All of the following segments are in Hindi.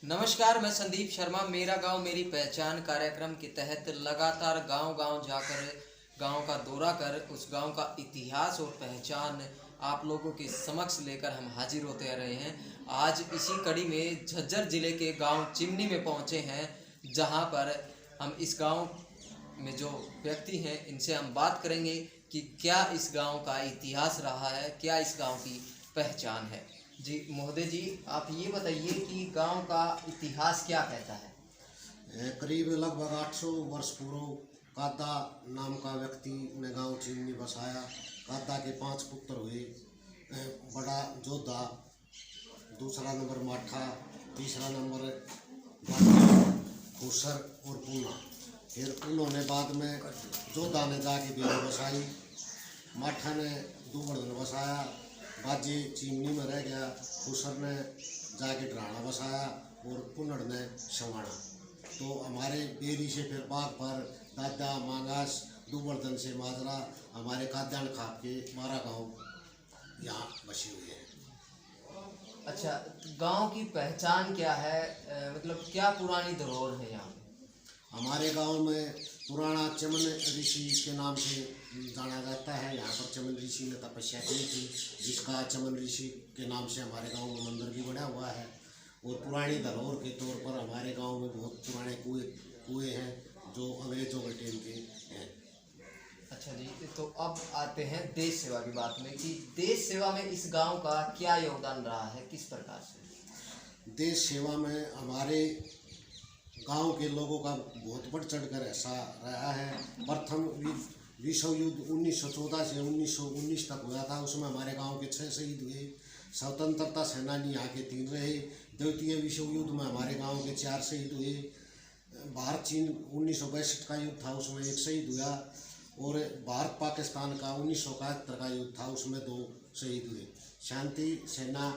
नमस्कार, मैं संदीप शर्मा। मेरा गांव मेरी पहचान कार्यक्रम के तहत लगातार गांव-गांव जाकर गांव का दौरा कर उस गांव का इतिहास और पहचान आप लोगों के समक्ष लेकर हम हाजिर होते रहे हैं। आज इसी कड़ी में झज्जर जिले के गांव चिमनी में पहुंचे हैं, जहां पर हम इस गांव में जो व्यक्ति हैं इनसे हम बात करेंगे कि क्या इस गांव का इतिहास रहा है, क्या इस गांव की पहचान है। जी महोदय जी, आप ये बताइए कि गांव का इतिहास क्या कहता है। करीब लगभग 800 वर्ष पूर्व कादा नाम का व्यक्ति ने गांव चिमनी बसाया। कादा के 5 पुत्र हुए। बड़ा जोधा, दूसरा नंबर माठा, तीसरा नंबर खुसर और पूना। फिर उन्होंने बाद में जोधा ने जाके बेरी बसाई, माठा ने दुबर्धन बसाया, बाजे चिमनी में रह गया, खुसर ने जाके डराना बसाया और पुनड़ ने सवाना। तो हमारे बेरी से फिर बाग पर दादा मांगास, दुबर्धन से माजरा, हमारे काद्यान खाप के 12 गाँव यहाँ बसे हुए हैं। अच्छा, गांव की पहचान क्या है, मतलब क्या पुरानी धरोहर है यहाँ? हमारे गांव में पुराना चमन ऋषि के नाम से जाना जाता है। यहाँ पर चमन ऋषि ने तपस्या की थी, जिसका चमन ऋषि के नाम से हमारे गांव में मंदिर भी बना हुआ है। और पुरानी धरोहर के तौर पर हमारे गांव में बहुत पुराने कुएं हैं जो अंग्रेजों के टाइम के हैं। अच्छा जी, तो अब आते हैं देश सेवा की बात में कि देश सेवा में इस गांव का क्या योगदान रहा है, किस प्रकार से? देश सेवा में हमारे गांव के लोगों का बहुत बढ़ चढ़कर हिस्सा रहा है। प्रथम विश्व युद्ध 1914 से 1919 तक हुआ था, उसमें हमारे गांव के 6 शहीद हुए। स्वतंत्रता सेनानी यहाँ के 3 रहे। द्वितीय विश्व युद्ध में हमारे गांव के 4 शहीद हुए। भारत चीन 1962 का युद्ध था, उसमें 1 शहीद हुआ। और भारत पाकिस्तान का 1971 का युद्ध था, उसमें 2 शहीद हुए। शांति सेना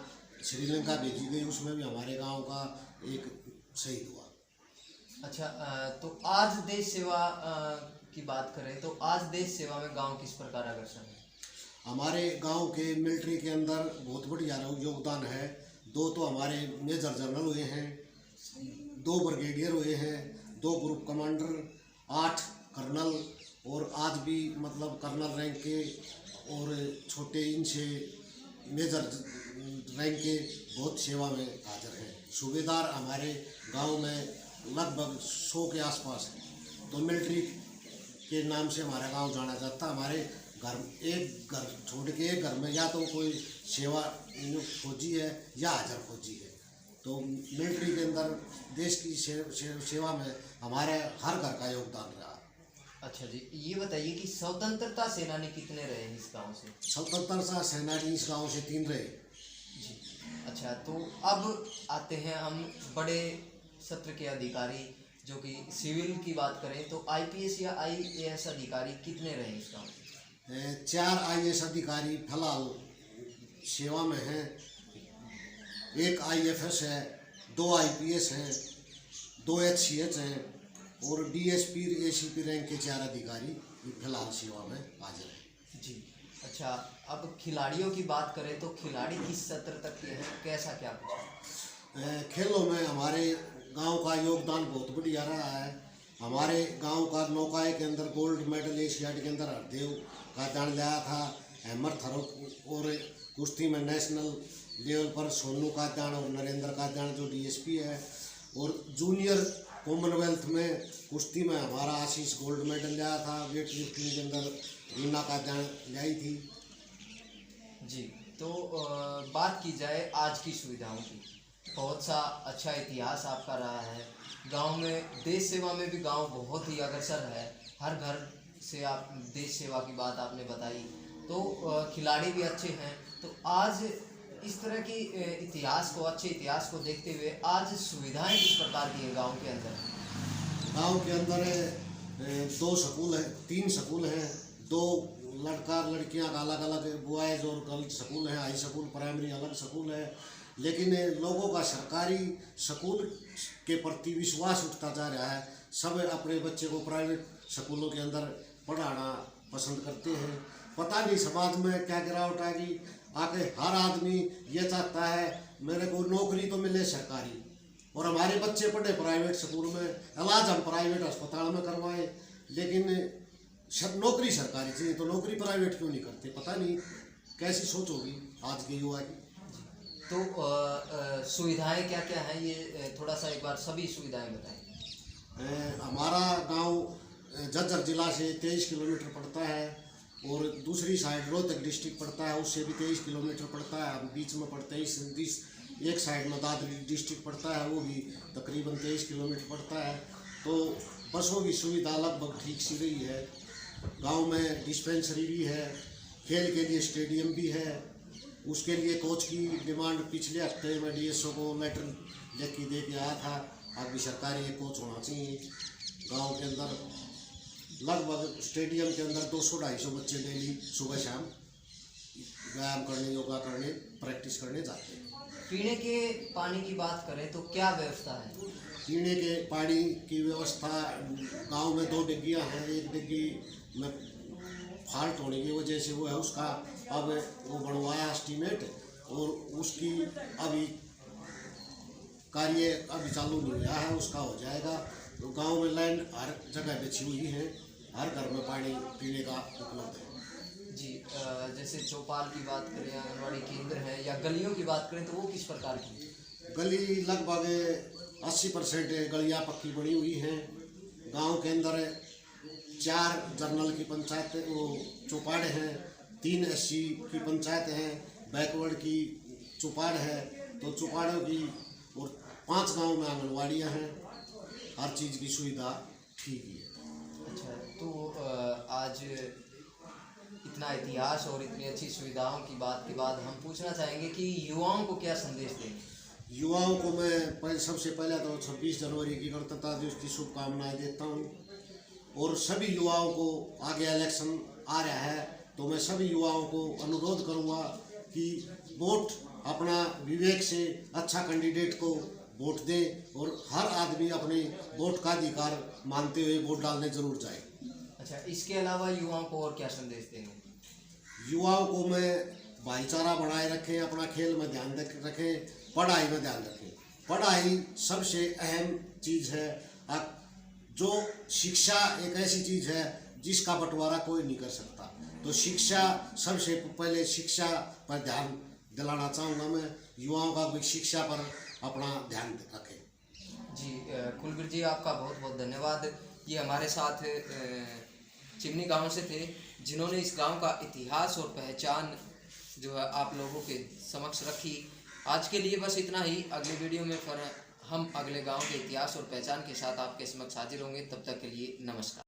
श्रीलंका भेजी गई, उसमें भी हमारे गाँव का 1 शहीद हुआ। अच्छा, तो आज देश सेवा की बात करें तो आज देश सेवा में गांव किस प्रकार अग्रसर है? हमारे गांव के मिलिट्री के अंदर बहुत बढ़िया योगदान है। 2 तो हमारे मेजर जनरल हुए हैं, 2 ब्रिगेडियर हुए हैं, 2 ग्रुप कमांडर, 8 कर्नल और आज भी मतलब कर्नल रैंक के और छोटे इनसे मेजर रैंक के बहुत सेवा में हाजिर हैं। सूबेदार हमारे गांव में लगभग 100 के आसपास है। तो मिलिट्री के नाम से हमारा गांव जाना जाता है। हमारे एक घर छोड़ के एक घर में या तो कोई सेवा फौजी है या हाजिर फौजी है। तो मिलिट्री के अंदर देश की सेवा में हमारे हर घर का योगदान रहा। अच्छा जी, ये बताइए कि स्वतंत्रता सेनानी कितने रहे हैं इस गांव से? स्वतंत्रता सेनानी इस गांव से 3 रहे जी। अच्छा, तो अब आते हैं हम बड़े सत्र के अधिकारी, जो कि सिविल की बात करें तो आईपीएस या आईएएस अधिकारी कितने रहे इस गांव में? 4 आईएएस अधिकारी फिलहाल सेवा में हैं। 1 आईएफएस है, 2 आईपीएस हैं, 2 एचसीएच हैं और डीएसपी एसीपी रैंक के 4 अधिकारी फिलहाल सेवा में हाजिर हैं। जी। अच्छा, अब खिलाड़ियों की बात करें तो खिलाड़ी किस सत्र तक के हैं, कैसा क्या कुछ? खेलों में हमारे गांव का योगदान बहुत बढ़िया रहा है। हमारे गांव का नौकाई के अंदर गोल्ड मेडल एशियाड के अंदर हरदेव का दान लाया था। हैमर थ्रो और कुश्ती में नेशनल लेवल पर सोनू का दान और नरेंद्र का दान जो डीएसपी है। और जूनियर कॉमनवेल्थ में कुश्ती में हमारा आशीष गोल्ड मेडल लाया था। वेट लिफ्टिंग के अंदर रीना का दान लाई थी। जी, तो बात की जाए आज की सुविधाओं की, बहुत सा अच्छा इतिहास आपका रहा है। गांव में देश सेवा में भी गांव बहुत ही अग्रसर है। हर घर से आप देश सेवा की बात आपने बताई, तो खिलाड़ी भी अच्छे हैं। तो आज इस तरह की अच्छे इतिहास को देखते हुए आज सुविधाएं किस प्रकार की हैं गांव के अंदर? गांव के अंदर 2 स्कूल है, 3 स्कूल हैं। 2 लड़का लड़कियां का अलग अलग बॉयज़ और गर्ल्स स्कूल हैं। हाई स्कूल प्राइमरी अलग स्कूल है। लेकिन लोगों का सरकारी स्कूल के प्रति विश्वास उठता जा रहा है। सब अपने बच्चे को प्राइवेट स्कूलों के अंदर पढ़ाना पसंद करते हैं। पता नहीं समाज में क्या गिरावट आ गई, आके हर आदमी ये चाहता है मेरे को नौकरी तो मिले सरकारी, और हमारे बच्चे पढ़े प्राइवेट स्कूल में, इलाज हम प्राइवेट अस्पताल में करवाए, लेकिन नौकरी सरकारी चाहिए तो नौकरी प्राइवेट क्यों नहीं करते? पता नहीं कैसी सोच होगी आज के युवा की। तो सुविधाएं क्या क्या हैं, ये थोड़ा सा एक बार सभी सुविधाएं बताएं। हमारा गांव झज्जर जिला से 23 किलोमीटर पड़ता है और दूसरी साइड रोहतक डिस्ट्रिक्ट पड़ता है, उससे भी 23 किलोमीटर पड़ता है। हम बीच में पड़ते हैं एक साइड में दादरी डिस्ट्रिक्ट पड़ता है, वो भी तकरीबन 23 किलोमीटर पड़ता है। तो बसों की सुविधा लगभग ठीक सी रही है। गांव में डिस्पेंसरी भी है, खेल के लिए स्टेडियम भी है। उसके लिए कोच की डिमांड पिछले हफ्ते में DSO को लेटर लिख के दे के आया था, अब भी सरकारी एक कोच होना चाहिए। गांव के अंदर लगभग स्टेडियम के अंदर 200-250 बच्चे डेली सुबह शाम व्यायाम करने, योगा करने, प्रैक्टिस करने जाते हैं। पीने के पानी की बात करें तो क्या व्यवस्था है? पीने के पानी की व्यवस्था गांव में 2 डिग्गियाँ हैं। एक डिग्गी में फॉल्ट होने की वजह से वो है, उसका अब वो बनवाया एस्टीमेट और उसकी अभी कार्य अभी चालू नहीं हुआ है, उसका हो जाएगा। तो गांव में लाइन हर जगह बिछी हुई है, हर घर में पानी पीने का उपलब्ध है। जी, जैसे चौपाल की बात करें, आंगनवाड़ी केंद्र है, या गलियों की बात करें तो वो किस प्रकार की? गली लगभग 80% गलियाँ पक्की बनी हुई हैं। गांव के अंदर 4 जर्नल की पंचायत, वो चौपाड़ हैं, 3 SC की पंचायत हैं, बैकवर्ड की चौपाड़ है, तो चौपाड़ों की, और 5 गांव में आंगनवाड़ियाँ हैं। हर चीज़ की सुविधा ठीक ही है। अच्छा, तो आज इतना इतिहास और इतनी अच्छी सुविधाओं की बात के बाद हम पूछना चाहेंगे कि युवाओं को क्या संदेश देंगे? युवाओं को मैं सबसे पहले तो 26 जनवरी की गणतंत्रता दिवस की शुभकामनाएं देता हूं। और सभी युवाओं को, आगे इलेक्शन आ रहा है तो मैं सभी युवाओं को अनुरोध करूंगा कि वोट अपना विवेक से अच्छा कैंडिडेट को वोट दें और हर आदमी अपने वोट का अधिकार मानते हुए वोट डालने जरूर जाए। अच्छा, इसके अलावा युवाओं को और क्या संदेश देंगे? युवाओं को मैं भाईचारा बनाए रखें, अपना खेल में ध्यान रखें, पढ़ाई में ध्यान रखें। पढ़ाई सबसे अहम चीज़ है। जो शिक्षा एक ऐसी चीज़ है जिसका बंटवारा कोई नहीं कर सकता, तो शिक्षा सबसे पहले, शिक्षा पर ध्यान दिलाना चाहूँगा मैं। युवाओं का भी शिक्षा पर अपना ध्यान रखें। जी, कुलबीर जी, आपका बहुत बहुत धन्यवाद। ये हमारे साथ चिमनी गांव से थे, जिन्होंने इस गांव का इतिहास और पहचान जो है आप लोगों के समक्ष रखी। आज के लिए बस इतना ही। अगले वीडियो में फिर हम अगले गांव के इतिहास और पहचान के साथ आपके समक्ष हाजिर होंगे। तब तक के लिए नमस्कार।